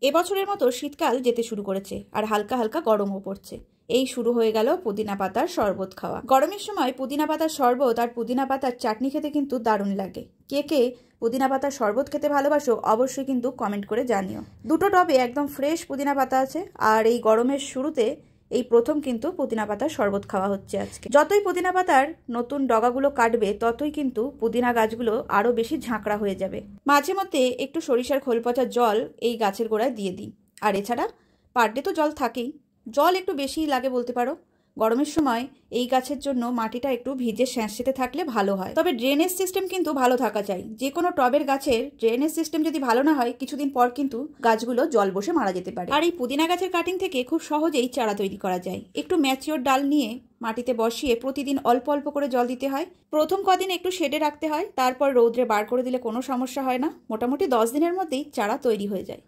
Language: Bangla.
এবছরের মতো শীতকাল যেতে শুরু করেছে আর হালকা হালকা গরমও পড়ছে। এই শুরু হয়ে গেল পুদিনা পাতার শরবত খাওয়া। গরমের সময় পুদিনা পাতার শরবত আর পুদিনা পাতার চাটনি খেতে কিন্তু দারুণ লাগে। কে কে পুদিনা পাতার শরবত খেতে ভালোবাসো অবশ্যই কিন্তু কমেন্ট করে জানিও। দুটো টবে একদম ফ্রেশ পুদিনা পাতা আছে আর এই গরমের শুরুতে এই প্রথম কিন্তু পুদিনা পাতার শরবত খাওয়া হচ্ছে আজকে। যতই পুদিনা পাতার নতুন ডগাগুলো কাটবে ততই কিন্তু পুদিনা গাছগুলো আরও বেশি ঝাঁকড়া হয়ে যাবে। মাঝে মধ্যে একটু সরিষার খোল পচা জল এই গাছের গোড়ায় দিয়ে দিই। আর এছাড়া পার ডে তো জল থাকেই, জল একটু বেশিই লাগে বলতে পারো। গরমের সময় এই গাছের জন্য মাটিটা একটু ভিজে স্যাঁতসেঁতে থাকলে ভালো হয়। তবে ড্রেনেজ সিস্টেম কিন্তু ভালো থাকা চাই। যে কোনো টবের গাছের ড্রেনেজ সিস্টেম যদি ভালো না হয় কিছুদিন পর কিন্তু গাছগুলো জল বসে মারা যেতে পারে। আর এই পুদিনা গাছের কাটিং থেকে খুব সহজেই চারা তৈরি করা যায়। একটু ম্যাচিওর ডাল নিয়ে মাটিতে বসিয়ে প্রতিদিন অল্প অল্প করে জল দিতে হয়। প্রথম কদিন একটু শেডে রাখতে হয়, তারপর রৌদ্রে বার করে দিলে কোনো সমস্যা হয় না। মোটামুটি 10 দিনের মধ্যেই চারা তৈরি হয়ে যায়।